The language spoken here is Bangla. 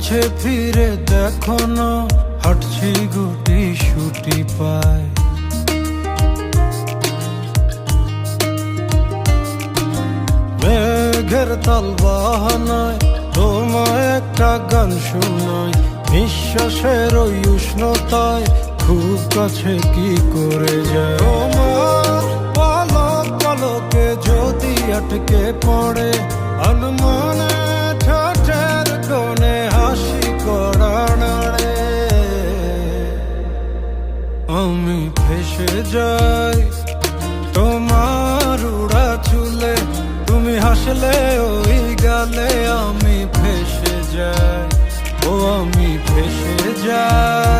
পিছে ফিরে দেখো না, হাঁটছি গুটি সুটি পায়। মেঘের তাল বাহানায় তোমায় একটা গান শোনাই, নিঃশ্বাসের ওই উষ্ণতায় খুব কাছে কি করে যায়। তোমার পলক পলকে যদি আটকে পড়ে আনমনে ঠোঁটের কোণে হাসি করা নাড়ে, আমি ভেসে যাই তোমার উড়া চুলে, তুমি হাসলে ওই গালে। আমি ভেসে যাই, ও আমি ভেসে যাই।